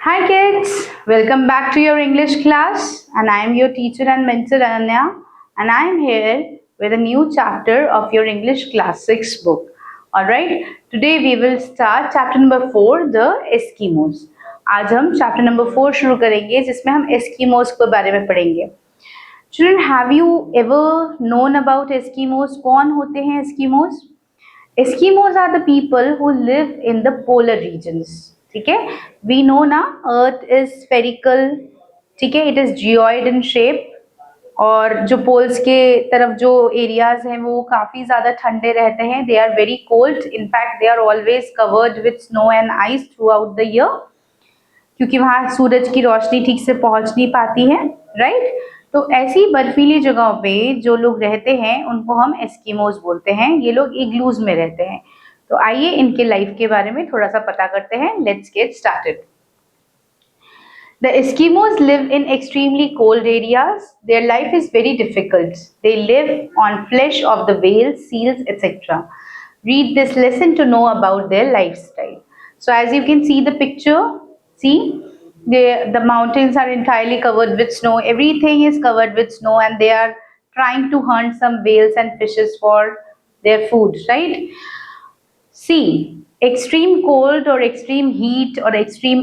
Hi kids, welcome back to your English class and I am your teacher and mentor Ananya and I am here with a new chapter of your English class 6 book. Alright, today we will start chapter number 4, the Eskimos. आज हम chapter number 4 शुरू करेंगे जिसमें हम Eskimos के बारे में पढ़ेंगे. Children, have you ever known about Eskimos? कौन होते हैं Eskimos? Eskimos are the people who live in the polar regions. ठीक है, वी नो ना अर्थ इज स्फेरिकल. ठीक है, it is geoid in shape और जो पोल्स के तरफ जो एरियाज हैं वो काफी ज्यादा ठंडे रहते हैं. They are very cold. In fact they are always covered with snow and ice throughout the year, क्योंकि वहां सूरज की रोशनी ठीक से पहुंच नहीं पाती है. राइट, तो ऐसी बर्फीली जगहों पे जो लोग रहते हैं उनको हम एस्किमोस बोलते हैं. ये लोग इग्लूज में रहते हैं. तो आइए इनके लाइफ के बारे में थोड़ा सा पता करते हैं. Let's get started. The Eskimos live in extremely cold areas. Their life is very difficult. They live on flesh of the whales, seals, etc. Read this lesson to know about their lifestyle. So as you can see the picture, see the mountains are entirely covered with snow. Everything is covered with snow and they are trying to hunt some whales and fishes for their food, right? See, extreme cold or extreme heat or extreme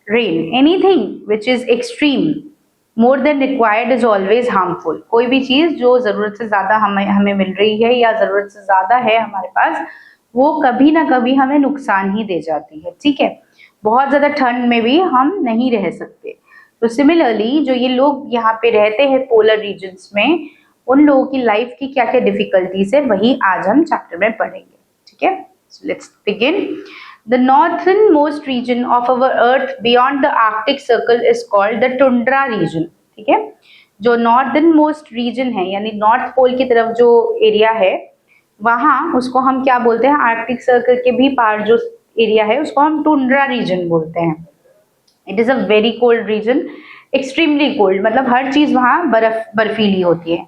rain, anything which is extreme more than required is always harmful. कोई भी चीज जो जरूरत से ज्यादा हमें मिल रही है या जरूरत से ज्यादा है हमारे पास, वो कभी ना कभी हमें नुकसान ही दे जाती है. ठीक है, बहुत ज्यादा ठंड में भी हम नहीं रह सकते. तो सिमिलरली जो ये लोग यहाँ पे रहते हैं पोलर रीजन्स में, उन लोगों की लाइफ की क्या क्या डिफिकल्टीज है वही आज हम चैप्टर में पढ़ेंगे. ठीक है, so let's begin. The northernmost region of our earth beyond the Arctic Circle is called the tundra region. ठीक है, जो northernmost region है यानी नॉर्थ पोल की तरफ जो एरिया है वहां उसको हम क्या बोलते हैं? आर्कटिक सर्कल के भी पार जो एरिया है उसको हम टुंड्रा रीजन बोलते हैं. It is a very cold region, extremely cold, मतलब हर चीज वहां बर्फीली होती है.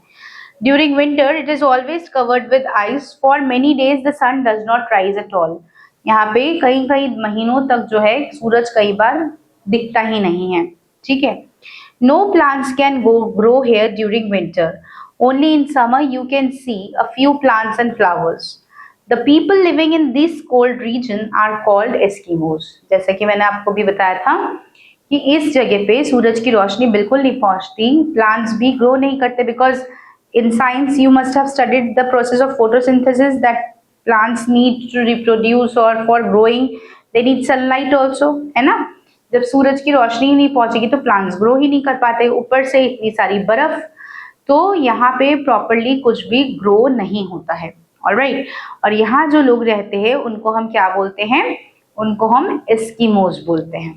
During winter, it is always covered with ice. For many days, the sun does not rise at all. यहाँ पे कई महीनों तक जो है सूरज कई बार दिखता ही नहीं है. ठीक है. No plants can grow here during winter. Only in summer you can see a few plants and flowers. The people living in this cold region are called Eskimos. जैसे कि मैंने आपको भी बताया था कि इस जगह पे सूरज की रोशनी बिल्कुल नहीं पहुंचती, प्लांट्स भी ग्रो नहीं करते, because in science you must have studied the process of photosynthesis, that plants need to reproduce or for growing they need sunlight also, है ना. जब सूरज की रोशनी ही नहीं पहुंचेगी तो प्लांट्स ग्रो ही नहीं कर पाते. ऊपर से इतनी सारी बर्फ, तो यहाँ पे प्रॉपरली कुछ भी ग्रो नहीं होता है. ऑलराइट, और यहाँ जो लोग रहते हैं उनको हम क्या बोलते हैं? उनको हम एस्किमोस बोलते हैं.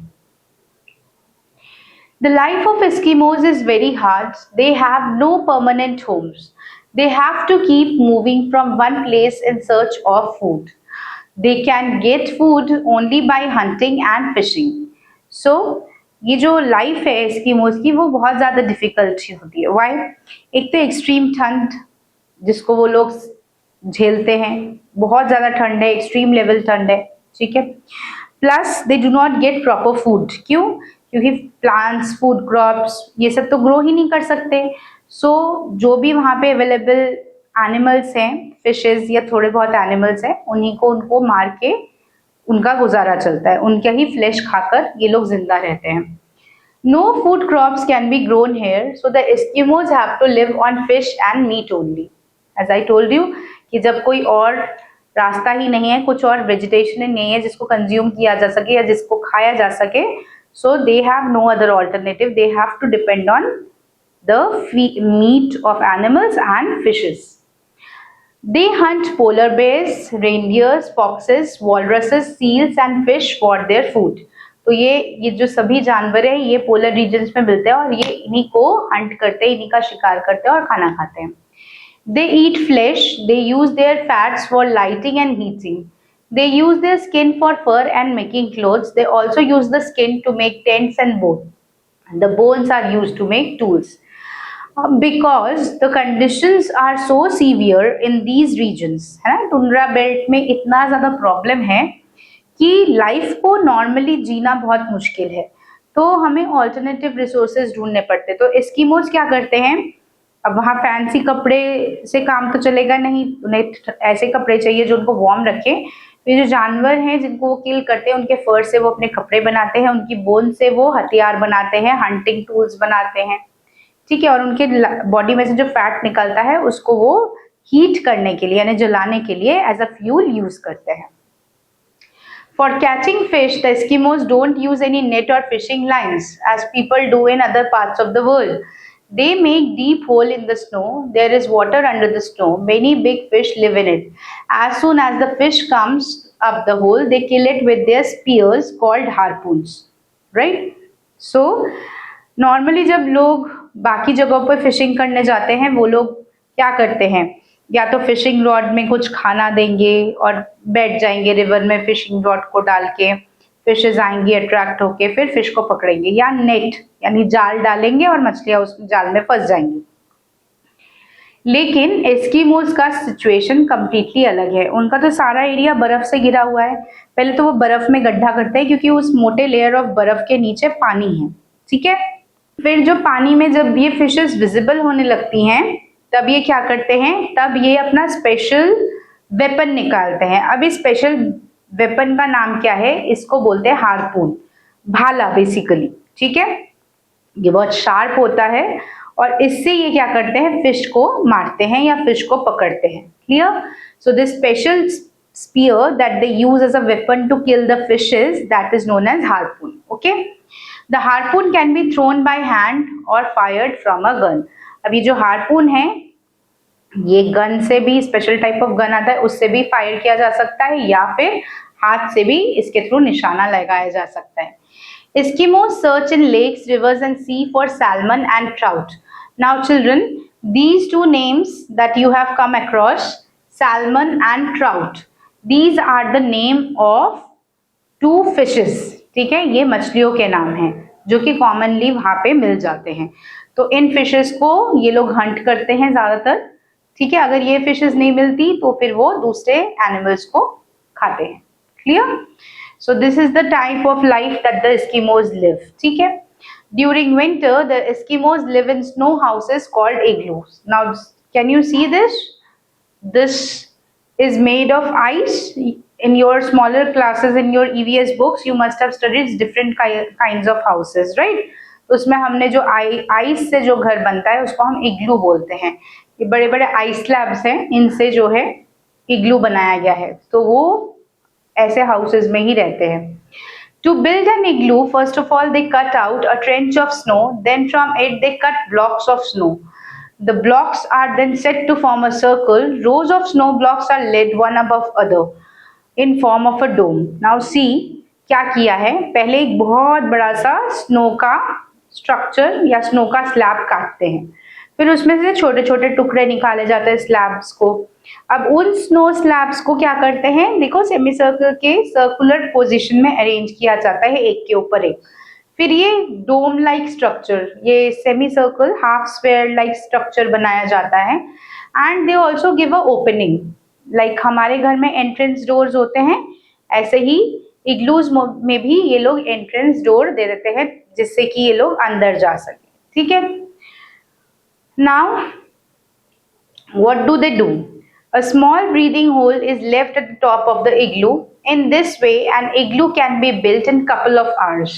The life of Eskimos is very hard. They have no permanent homes. They have to keep moving from one place in search of food. They can get food only by hunting and fishing. So, ये जो life है Eskimos की वो बहुत ज़्यादा difficult होती है. Why? एक तो एक्सट्रीम ठंड जिसको वो लोग झेलते हैं, बहुत ज़्यादा ठंड है, एक्सट्रीम लेवल ठंड है. ठीक है, plus they do not get proper food. क्यों? क्योंकि प्लांट्स, फूड क्रॉप्स ये सब तो ग्रो ही नहीं कर सकते. सो जो भी वहाँ पे अवेलेबल एनिमल्स हैं, फिशेस या थोड़े बहुत एनिमल्स हैं, उनको मार के उनका गुजारा चलता है. उनका ही फ्लैश खाकर ये लोग जिंदा रहते हैं. No food crops can be grown here, so the Eskimos have to live on fish and meat only. As I told you कि जब कोई और रास्ता ही नहीं है, कुछ और वेजिटेशन नहीं है जिसको कंज्यूम किया जा सके या जिसको खाया जा सके, so they have no other alternative. They have to depend on the meat of animals and fishes. They hunt polar bears, reindeers, foxes, walruses, seals and fish for their food. तो ये जो सभी जानवर है ये पोलर रीजन्स में मिलते हैं और ये इन्हीं को हंट करते हैं, इन्हीं का शिकार करते हैं और खाना खाते हैं. They eat flesh. They use their fats for lighting and heating. They use their skin for fur and making clothes. They also use the skin to make tents and bones. The bones are used to make tools. Because the conditions are so severe in these regions, है ना, tundra belt में इतना ज़्यादा problem है कि life को normally जीना बहुत मुश्किल है, तो हमें ऑल्टरनेटिव रिसोर्सेज ढूंढने पड़ते। तो एस्किमोज क्या करते हैं, अब वहाँ फैंसी कपड़े से काम तो चलेगा नहीं, उन्हें ऐसे कपड़े चाहिए जो उनको वार्म रखे। ये जो जानवर हैं जिनको वो किल करते हैं, उनके फर से वो अपने कपड़े बनाते हैं, उनकी बोन से वो हथियार बनाते हैं, हंटिंग टूल्स बनाते हैं, ठीक है। और उनके बॉडी में से जो फैट निकलता है उसको वो हीट करने के लिए यानी जलाने के लिए एज अ फ्यूल यूज करते हैं। For catching fish, the Eskimos don't use any net or fishing lines as people do in other parts of the world. They make deep hole in the snow. There is water under the snow. Many big fish live in it. As soon as the fish comes up the hole, they kill it with their spears called harpoons. Right? So, normally जब लोग बाकी जगहों पर fishing करने जाते हैं, वो लोग क्या करते हैं, या तो फिशिंग रॉड में कुछ खाना देंगे और बैठ जाएंगे रिवर में फिशिंग रॉड को डाल के, फिशेज आएंगी अट्रैक्ट होके, फिर फिश को पकड़ेंगे, या नेट यानी जाल डालेंगे और मछलियां उस जाल में फंस जाएंगी। लेकिन एस्किमोज का सिचुएशन कंप्लीटली अलग है। उनका तो सारा एरिया बर्फ से घिरा हुआ है। पहले तो वो बर्फ में गड्ढा करते हैं क्योंकि उस मोटे लेयर ऑफ बर्फ के नीचे पानी है, ठीक है। फिर जो पानी में जब ये फिशेस विजिबल होने लगती हैं, तब ये क्या करते हैं, तब ये अपना स्पेशल वेपन निकालते हैं। अब इस स्पेशल वेपन का नाम क्या है, इसको बोलते हैं हार्पून, भाला बेसिकली, ठीक है। ये बहुत शार्प होता है और इससे ये क्या करते हैं, फिश को मारते हैं या फिश को पकड़ते हैं। Clear? So this special spear that they use as a weapon to kill the fishes, that is known as harpoon. Okay, the harpoon can be thrown by hand or fired from a gun. अब ये जो harpoon है, ये gun से भी, special type of gun आता है, उससे भी फायर किया जा सकता है या फिर हाथ से भी इसके थ्रू निशाना लगाया जा सकता है। Eskimos search in lakes, rivers and sea for salmon and trout. Now children, these two names that you have come across, salmon and trout, these are the name of two fishes, ठीक है। ये मछलियों के नाम हैं जो कि commonly वहां पे मिल जाते हैं। तो इन फिशेस को ये लोग हंट करते हैं ज्यादातर, ठीक है। अगर ये फिशेस नहीं मिलती तो फिर वो दूसरे एनिमल्स को खाते हैं। Clear? So this is the type of life that the Eskimos live, ठीक है। During winter the Eskimos live in snow houses called igloos. Now can you see this? This is made of ice. In your smaller classes in your EVS books you must have studied different kinds of houses, right? तो उसमें हमने जो ice से जो घर बनता है उसको हम इग्लू बोलते हैं। ये बड़े बड़े आइस स्लैब्स हैं, इनसे जो है इग्लू बनाया गया है, तो वो ऐसे हाउसेज में ही रहते हैं। To build an igloo, first of all they cut out a trench of snow, then from it they cut blocks of snow. The blocks are then set to form a circle. Rows of snow blocks are laid one above other in form of a dome. Now see क्या किया है, पहले एक बहुत बड़ा सा snow का structure या स्नो का स्लैब काटते हैं, फिर उसमें से छोटे छोटे टुकड़े निकाले जाते हैं स्लैब्स को। अब उन स्नो स्लैब्स को क्या करते हैं, देखो सेमी सर्कल के सर्कुलर पोजीशन में अरेंज किया जाता है एक के ऊपर एक। फिर ये डोम लाइक स्ट्रक्चर, ये semi circle half square like structure बनाया जाता है। And they also give a opening, like हमारे घर में एंट्रेंस डोर्स होते हैं, ऐसे ही इग्लूज में भी ये लोग एंट्रेंस डोर दे देते हैं जिससे कि ये लोग अंदर जा सके, ठीक है। Now what do they do? A small breathing hole is left at the top of the igloo. In this way, an igloo can be built in couple of hours.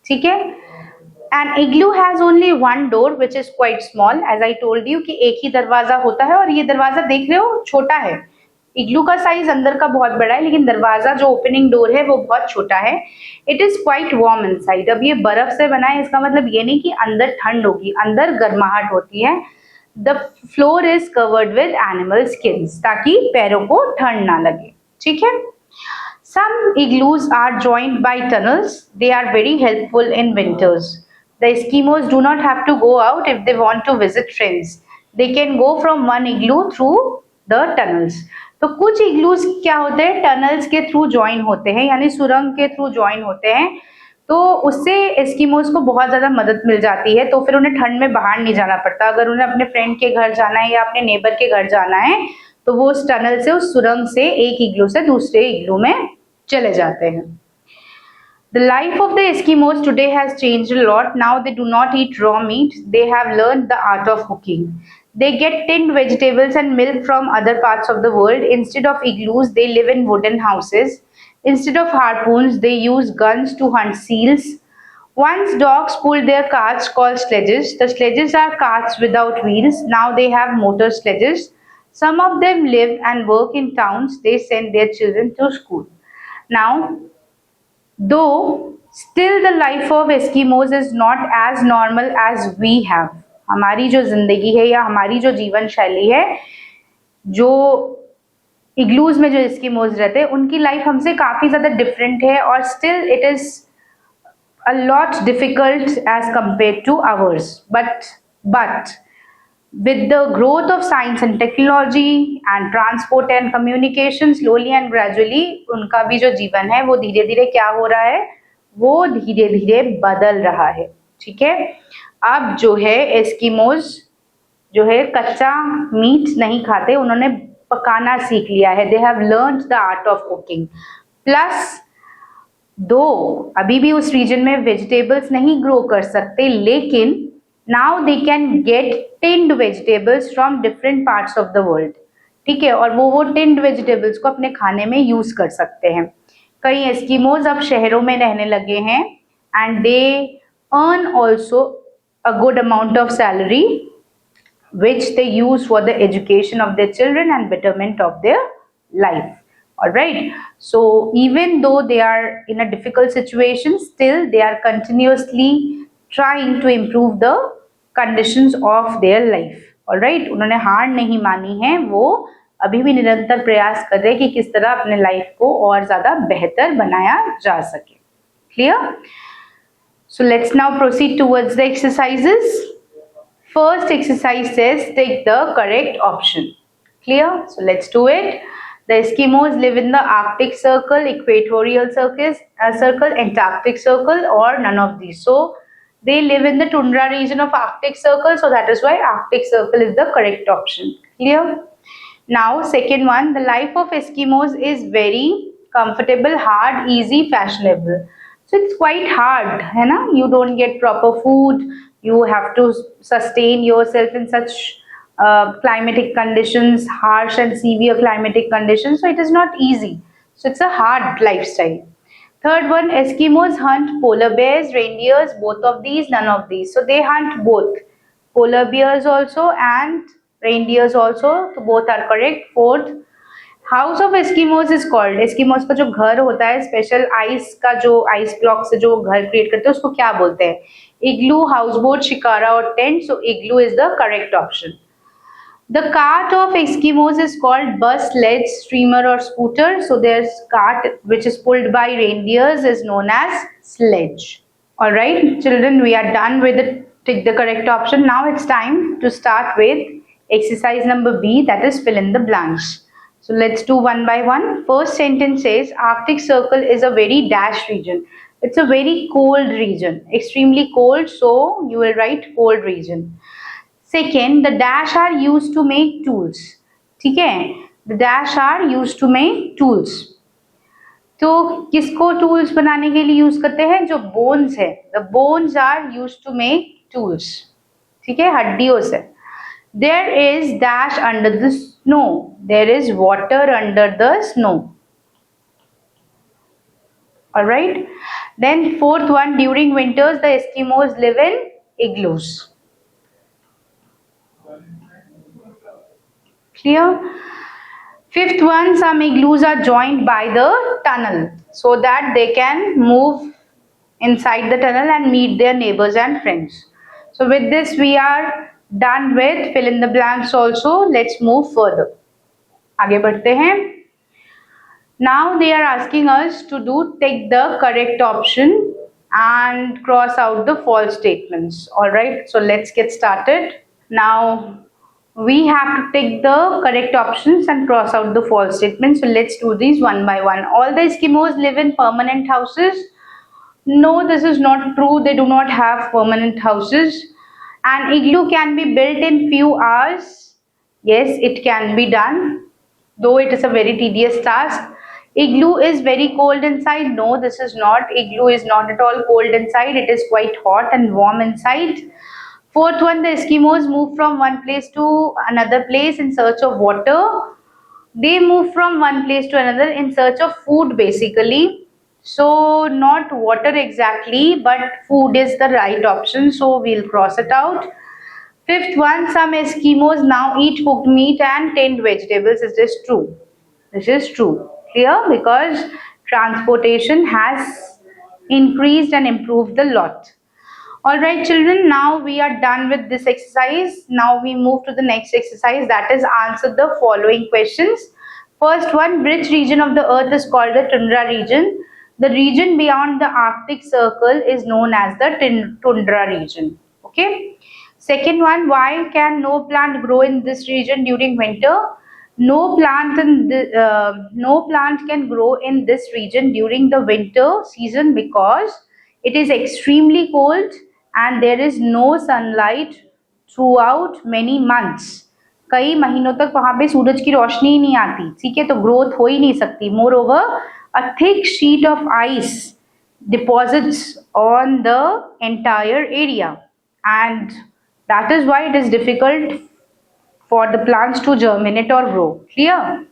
ठीक है। An igloo has only one door, which is quite small. As I told you कि एक ही दरवाजा होता है और ये दरवाजा देख रहे हो छोटा है। इग्लू का साइज अंदर का बहुत बड़ा है, लेकिन दरवाजा जो ओपनिंग डोर है वो बहुत छोटा है। It is quite warm inside. अब ये बर्फ से बना है, इसका मतलब ये नहीं कि अंदर ठंड होगी, अंदर गर्माहट होती है। The floor is covered with animal skins, ताकि पैरों को ठंड ना लगे, ठीक है। Some igloos are joined by tunnels. They are very helpful in winters. The Eskimos do not have to go out if they want to visit friends. They can go from one igloo through the tunnels. तो कुछ igloos क्या होते हैं, tunnels के through join होते हैं, यानी सुरंग के थ्रू ज्वाइन होते हैं। तो उससे एस्किमोज को बहुत ज़्यादा मदद मिल जाती है, तो फिर उन्हें ठंड में बाहर नहीं जाना पड़ता। अगर उन्हें अपने फ्रेंड के घर जाना है या अपने नेबर के घर जाना है, तो वो उस टनल से, उस सुरंग से एक इग्लू से दूसरे इग्लू में चले जाते हैं. The life of the Eskimos today has changed a lot. Now they do not eat raw meat. They have learned the art of cooking. They get tinned vegetables and milk from other parts of the world. Instead of igloos, they live in wooden houses. Instead of harpoons, they use guns to hunt seals. Once dogs pulled their carts called sledges. The sledges are carts without wheels. Now they have motor sledges. Some of them live and work in towns. They send their children to school. Now, though still the life of Eskimos is not as normal as we have. हमारी जो जिंदगी है या हमारी जो जीवन शैली है, जो इग्लूज में जो एस्किमोज रहते हैं उनकी लाइफ हमसे काफी ज्यादा डिफरेंट है और still it is a lot difficult as compare to ours. But with the growth of science and technology and transport and communication, slowly and gradually उनका भी जो जीवन है वो धीरे धीरे क्या हो रहा है, वो धीरे धीरे बदल रहा है. ठीक है, अब जो है एस्किमोज जो है कच्चा मीट नहीं खाते, उन्होंने पकाना सीख लिया है. They have learned the art of cooking. Plus दो अभी भी उस रीजन में वेजिटेबल्स नहीं ग्रो कर सकते, लेकिन now they can get tinned vegetables from different parts of the world. ठीक है, और वो tinned vegetables को अपने खाने में यूज कर सकते हैं. कई एस्किमोज अब शहरों में रहने लगे हैं and they earn also a good amount of salary which they use for the education of their children and betterment of their life. Alright, so even though they are in a difficult situation, still they are continuously trying to improve the conditions of their life. Alright, उन्होंने हार नहीं मानी है, वो अभी भी निरंतर प्रयास कर रहे हैं कि किस तरह अपने लाइफ को और ज्यादा बेहतर बनाया जा सके. Clear? So let's now proceed towards the exercises. First exercise says take the correct option. Clear? So let's do it. The Eskimos live in the Arctic Circle, Equatorial Circle, Antarctic Circle, or none of these. So they live in the tundra region of Arctic Circle, so that is why Arctic Circle is the correct option. Clear? Now, second one, the life of Eskimos is very comfortable, hard, easy, fashionable. So it's quite hard, है ना? You don't get proper food. You have to sustain yourself in such climatic conditions, harsh and severe climatic conditions. So it is not easy. So it's a hard lifestyle. Third one, Eskimos hunt polar bears, reindeers, both of these, none of these. So they hunt both, polar bears also and reindeers also. So both are correct. Fourth, House of Eskimos is called. Eskimos का जो घर होता है, special ice का जो ice block से जो घर क्रिएट करते हैं उसको क्या बोलते हैं? इग्लू, हाउस बोट, शिकारा और tent. So igloo is the correct option. The cart of Eskimos is called bus, sledge, streamer or scooter. So there's cart which is pulled by reindeers is known as sledge. Alright children, we are done with the correct option. Now it's time to start with exercise number B, that is fill in the blanks. So let's do one by one. First sentence says Arctic Circle is a very dash region. It's a very cold region, extremely cold, so you will write cold region. Second, the dash are used to make tools. ठीक है, the dash are used to make tools. तो किसको tools बनाने के लिए use करते हैं? जो bones है, the bones are used to make tools. ठीक है, हड्डियों से. There is dash under the snow. There is water under the snow. Alright. Then fourth one, during winters the Eskimos live in igloos. Clear? Fifth one, some igloos are joined by the tunnel so that they can move inside the tunnel and meet their neighbors and friends. So with this we are done with fill in the blanks also. Let's move further. आगे बढ़ते हैं. Now they are asking us to take the correct option and cross out the false statements. Alright, so let's get started. Now we have to take the correct options and cross out the false statements. So let's do these one by one. All the Eskimos live in permanent houses. No, this is not true. They do not have permanent houses. An igloo can be built in few hours. Yes, it can be done, though it is a very tedious task. Igloo is very cold inside. No, this is not. Igloo is not at all cold inside. It is quite hot and warm inside. Fourth one, the Eskimos move from one place to another place in search of water. They move from one place to another in search of food basically. So not water exactly, but food is the right option. So we'll cross it out. Fifth one, some Eskimos now eat cooked meat and tinned vegetables. Is this true? This is true. Clear? Because transportation has increased and improved a lot. Alright children, now we are done with this exercise. Now we move to the next exercise, that is answer the following questions. First one, which region of the earth is called the tundra region? The region beyond the Arctic Circle is known as the tundra region. Okay. Second one, why can no plant grow in this region during winter? No plant can grow in this region during the winter season because it is extremely cold and there is no sunlight throughout many months. कई महीनों तक वहां पे सूरज की रोशनी ही नहीं आती, ठीक है, तो ग्रोथ हो ही नहीं सकती. More over a thick sheet of ice deposits on the entire area and that is why it is difficult for the plants to germinate or grow. Clear?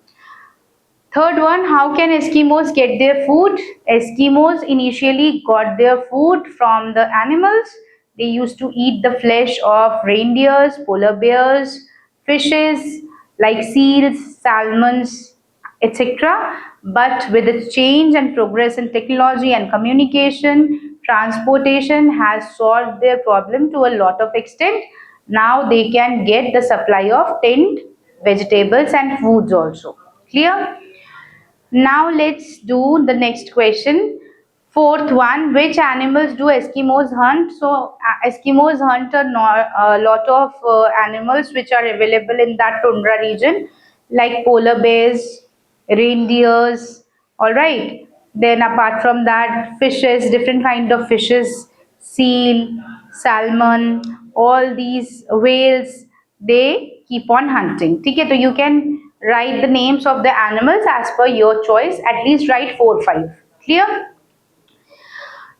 Third one, how can Eskimos get their food? Eskimos initially got their food from the animals. They used to eat the flesh of reindeers, polar bears, fishes like seals, salmons, etc. But with its change and progress in technology and communication, transportation has solved their problem to a lot of extent. Now they can get the supply of tinned vegetables and foods also. Clear? Now let's do the next question. Fourth one, which animals do Eskimos hunt? So Eskimos hunt a lot of animals which are available in that tundra region like polar bears, reindeers, all right. Then apart from that, fishes, different kind of fishes, seal, salmon, all these whales, they keep on hunting. Okay, so you can write the names of the animals as per your choice. At least write 4 or 5. Clear?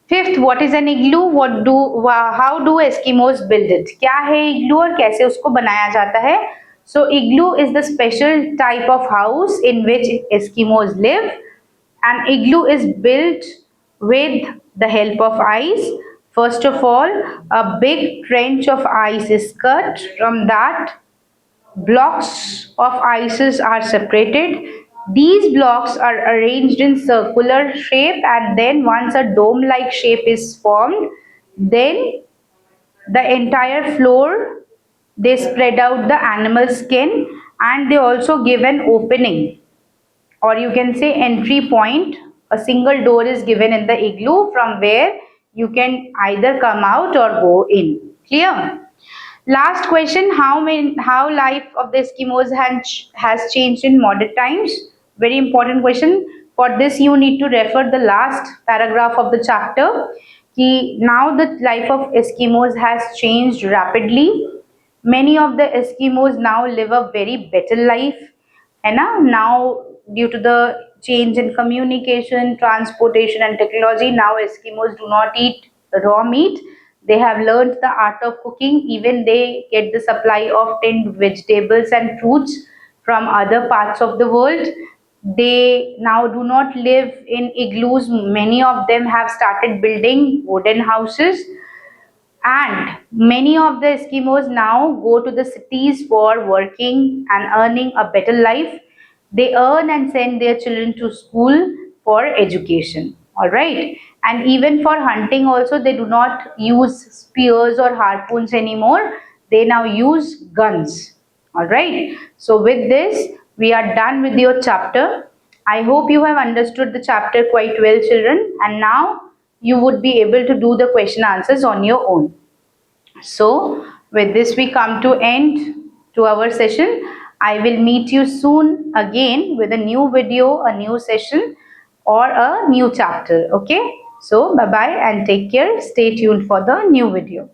Fifth, what is an igloo? How do Eskimos build it? क्या है igloo और कैसे उसको बनाया जाता है? So igloo is the special type of house in which Eskimos live. An igloo is built with the help of ice. First of all, a big trench of ice is cut. From that, blocks of ices are separated. These blocks are arranged in circular shape and then once a dome-like shape is formed, then the entire floor, they spread out the animal skin and they also give an opening, or you can say entry point. A single door is given in the igloo from where you can either come out or go in. Clear? Last question, how life of the Eskimos has changed in modern times? Very important question. For this you need to refer the last paragraph of the chapter. Now the life of Eskimos has changed rapidly. Many of the Eskimos now live a very better life. And now due to the change in communication, transportation and technology, now Eskimos do not eat raw meat. They have learned the art of cooking. Even they get the supply of tinned vegetables and fruits from other parts of the world. They now do not live in igloos. Many of them have started building wooden houses. And many of the Eskimos now go to the cities for working and earning a better life. They earn and send their children to school for education. Alright. And even for hunting also, they do not use spears or harpoons anymore. They now use guns. Alright. So with this, we are done with your chapter. I hope you have understood the chapter quite well, children. And now you would be able to do the question answers on your own. So with this we come to end to our session. I will meet you soon again with a new video, a new session or a new chapter. Okay. So bye bye and take care. Stay tuned for the new video.